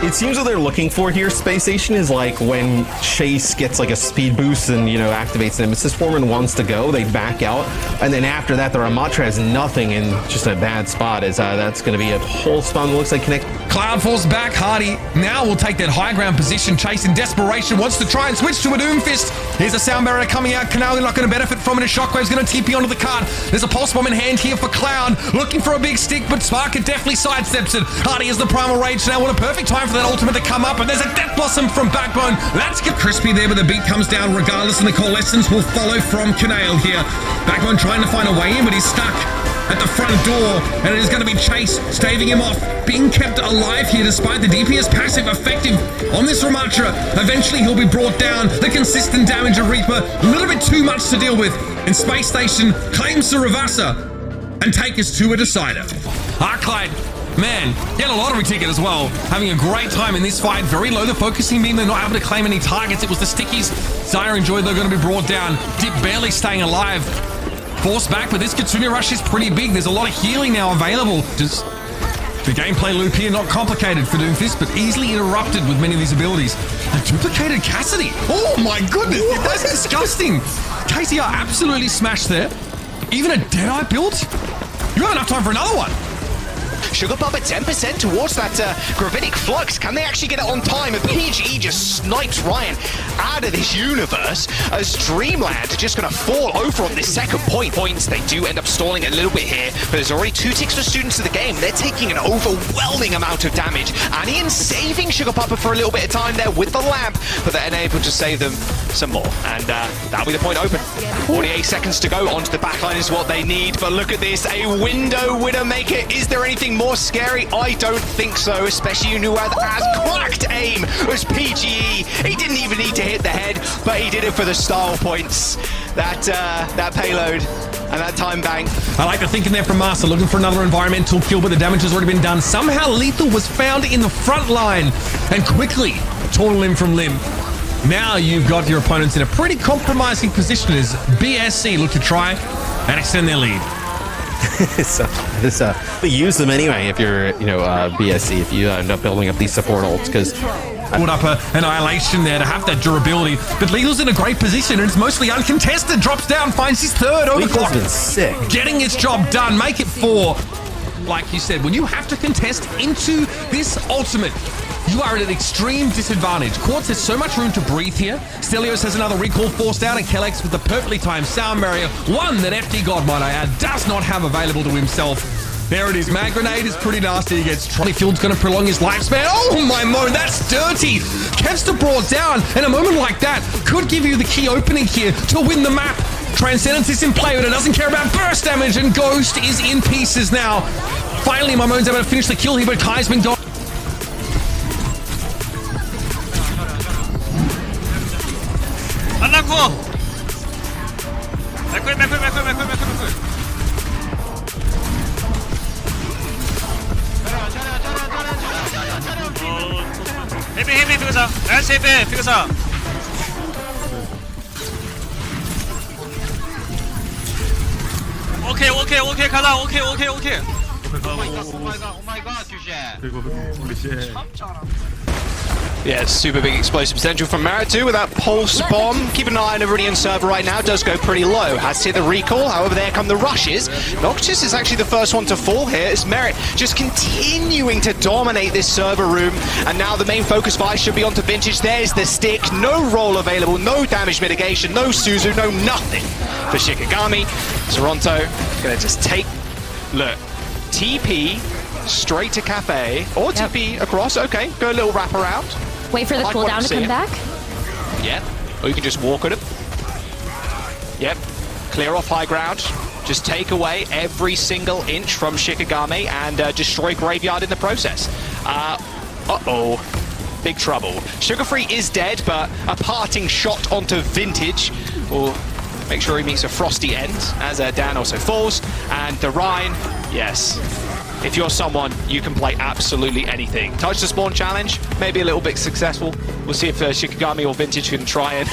It seems what they're looking for here, Space Station, is like when Chase gets like a speed boost and, you know, activates Nemesis form and wants to go, they back out. And then after that, the Ramatra has nothing and just a bad spot, as that's going to be a whole spawn that looks like Connect. Cloud falls back. Hardy now will take that high ground position. Chase in desperation wants to try and switch to a Doomfist. Here's a sound barrier coming out. Canali not going to benefit from it. A Shockwave's going to TP onto the cart. There's a pulse bomb in hand here for Cloud. Looking for a big stick, but Sparker definitely sidesteps it. Hardy is the primal rage now. What a perfect time for that ultimate to come up. And there's a Death Blossom from Backbone. Let's get crispy there, but the beat comes down regardless, and the coalescence will follow from Canale here. Backbone trying to find a way in, but he's stuck at the front door, and it is going to be Chase staving him off, being kept alive here despite the DPS passive effective on this Ramatra. Eventually he'll be brought down. The consistent damage of Reaper, a little bit too much to deal with, and Space Station claims the Ravassa and take us to a decider. Arclight, man, get a lottery ticket as well. Having a great time in this fight. Very low, the focusing beam, they're not able to claim any targets. It was the stickies. Zyra and Joy, they're going to be brought down. Dip barely staying alive. Forced back, but this Kitsune rush is pretty big. There's a lot of healing now available. Just the gameplay loop here, not complicated for Doomfist, but easily interrupted with many of these abilities. A duplicated Cassidy. Oh my goodness, that's disgusting. KCR absolutely smashed there. Even a Deadeye build? You have enough time for another one. Sugar Pop at 10% towards that gravitic flux. Can they actually get it on time? And PGE just snipes Ryan out of this universe as Dreamland just going to fall over on this second point. Points, they do end up stalling a little bit here, but there's already 2 ticks for students of the game. They're taking an overwhelming amount of damage. And Ian saving Sugar Papa for a little bit of time there with the lamp, but they're unable to save them some more. And that'll be the point open. 48 seconds to go. Onto the backline is what they need. But look at this, a window winner make it. Is there anything more scary? I don't think so, especially you knew as cracked aim as PGE. He didn't even need to hit the head, but he did it for the style points. That payload and that time bank. I like the thinking there from Master, looking for another environmental kill, but the damage has already been done. Somehow Lethal was found in the front line and quickly torn limb from limb. Now you've got your opponents in a pretty compromising position as BSC look to try and extend their lead. Use them anyway if you're, BSC, if you end up building up these support ults, because put up an annihilation there to have that durability. But Lethal's in a great position, and it's mostly uncontested. Drops down, finds his third overclock. Been sick. Getting its job done, make it 4. Like you said, when you have to contest into this ultimate, you are at an extreme disadvantage. Quartz has so much room to breathe here. Stelios has another recall forced out, and Kellex with the perfectly timed sound barrier, one that FD God, might I add, does not have available to himself. There it is. Mag Grenade is pretty nasty. He gets Field's going to prolong his lifespan. Oh my mo, that's dirty. Kevster brought down, and a moment like that could give you the key opening here to win the map. Transcendence is in play, but it doesn't care about burst damage, and Ghost is in pieces now. Finally, Mamon's able to finish the kill here, but Kai's been gone. 헤비 피그사 나이스 헤비 피그사 오케이 가자 오케이 오마이갓 듀제 Yeah, super big explosive potential from Merit too with that pulse bomb. Keep an eye on everybody in server right now. Does go pretty low. Has to hit the recall. However, there come the rushes. Noctis is actually the first one to fall here. It's Merit just continuing to dominate this server room. And now the main focus fire should be onto Vintage. There's the stick. No roll available. No damage mitigation. No Suzu. No nothing for Shikigami. Toronto gonna just take... Look. TP straight to Cafe. Or TP across. Okay. Go a little wrap around. Wait for the cooldown to come back? Yep. Or you can just walk at him. Yep. Clear off high ground. Just take away every single inch from Shikigami and destroy Graveyard in the process. Uh-oh. Big trouble. Sugar-Free is dead, but a parting shot onto Vintage will make sure he meets a frosty end as Dan also falls. And the Rhine, yes. If you're someone, you can play absolutely anything. Touch the spawn challenge, maybe a little bit successful. We'll see if Shikigami or Vintage can try and...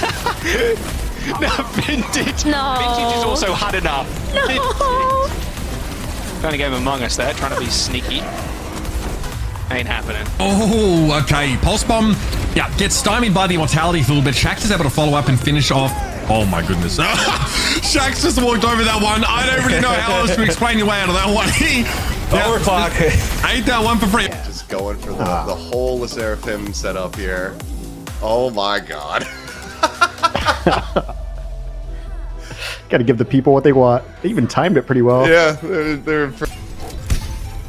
No, Vintage! No. Vintage has also had enough. No. Kind of game Among Us there, trying to be sneaky. Ain't happening. Oh, okay. Pulse Bomb, yeah, gets stymied by the Immortality Field, but Shax is able to follow up and finish off. Oh my goodness. Shax just walked over that one. I don't really know how else to explain your way out of that one. Overclock. Ate that one for free. Just going for the whole Le Seraphim setup here. Oh my god. Gotta give the people what they want. They even timed it pretty well. Yeah, they're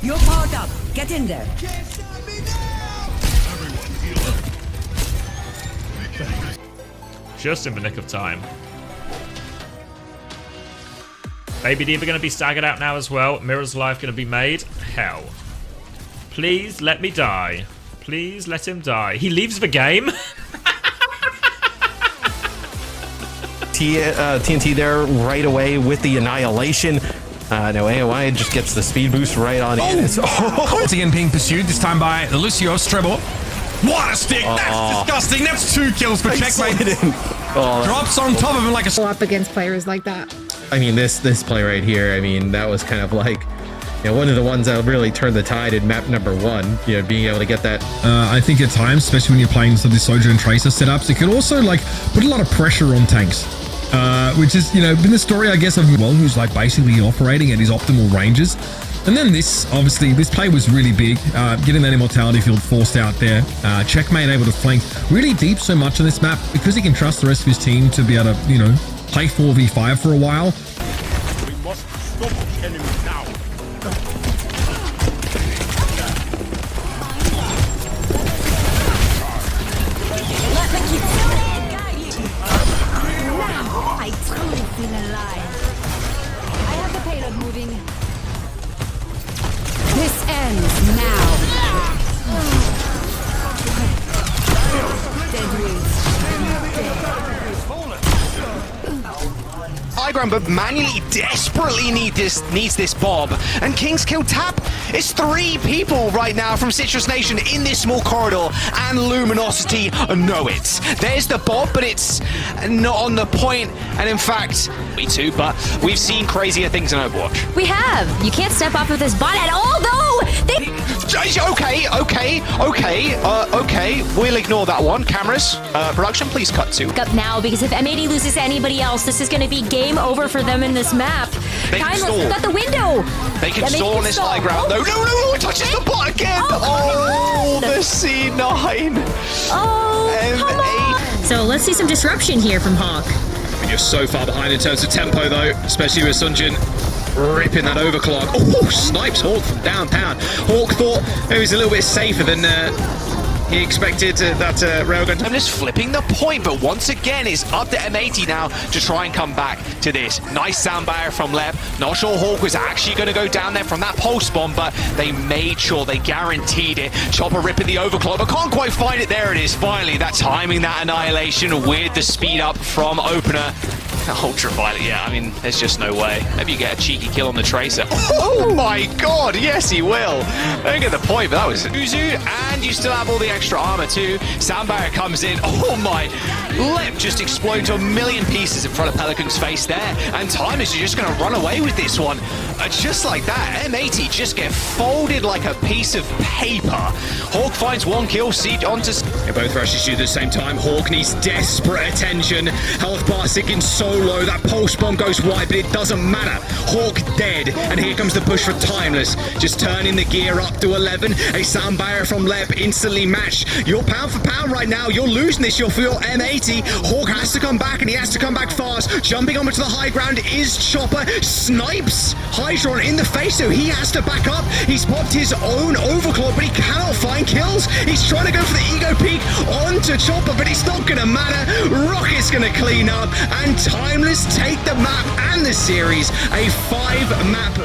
You're powered up. Get in there. Just in the nick of time. Baby Diva going to be staggered out now as well. Mirror's life going to be made. Hell. Please let me die. Please let him die. He leaves the game. TNT there right away with the Annihilation. No, AOI just gets the speed boost right on in. Once again being pursued, this time by Lucio Strebel. What a stick! That's disgusting! That's 2 kills for Checkmate. Drops on top of him like a... Go up against players like that. I mean, this play right here, I mean, that was kind of like, you know, one of the ones that really turned the tide in map number 1, you know, being able to get that. I think at times, especially when you're playing some of the Soldier and Tracer setups, it can also, like, put a lot of pressure on tanks. Which is, you know, been the story, I guess, of Well, who's, like, basically operating at his optimal ranges. And then this, obviously, this play was really big, getting that Immortality Field forced out there. Checkmate able to flank really deep so much on this map because he can trust the rest of his team to be able to, you know, play 4v5 for a while. We must stop the enemy now. I truly feel alive. I have the payload moving. This ends now. High ground, but manually desperately needs this Bob. And King's Kill tap is 3 people right now from Citrus Nation in this small corridor, and Luminosity know it. There's the Bob, but it's not on the point, and in fact, me too, but we've seen crazier things in Overwatch. We have. You can't step off of this bot at all, though. Okay. We'll ignore that one. Cameras, production, please cut to. Up now, because if M80 loses to anybody else, this is going to be game over for them in this map. Timeless got the window. They can stall on this high ground. No, it touches the bot again. Oh, the C9. Oh, come on. So let's see some disruption here from Hawk. You're so far behind in terms of tempo, though, especially with Sunjin ripping that overclock. Oh, snipes Hawk from downtown. Hawk thought it was a little bit safer than he expected that railgun. I'm just flipping the point, but once again, it's up to M80 now to try and come back to this. Nice sound barrier from Leb. Not sure Hawk was actually going to go down there from that pulse bomb, but they made sure, they guaranteed it. Chopper ripping the overclock, but can't quite find it. There it is, finally. That timing, that annihilation with the speed up from Opener. Ultraviolet, yeah, I mean, there's just no way. Maybe you get a cheeky kill on the Tracer. Oh my god, yes he will. I don't get the point, but that was Uzu, and you still have all the extra armor too. Sound barrier comes in. Oh my, Lip just explodes to a million pieces in front of Pelican's face there, and Time is just going to run away with this one. Just like that, M80 just get folded like a piece of paper. Hawk finds 1 kill, Siege onto... Both rushes you at the same time. Hawk needs desperate attention. Health bar sinking so low. That pulse bomb goes wide, but it doesn't matter. Hawk dead, and here comes the push for Timeless. Just turning the gear up to 11. A sound barrier from Lep instantly matched. You're pound for pound right now. You're losing this. You'll feel M80. Hawk has to come back, and he has to come back fast. Jumping onto the high ground is Chopper. Snipes Hydron in the face, so he has to back up. He's popped his own overclock, but he cannot find kills. He's trying to go for the ego peek onto Chopper, but it's not going to matter. Rocket's going to clean up, and Timeless take the map and the series. A 5-map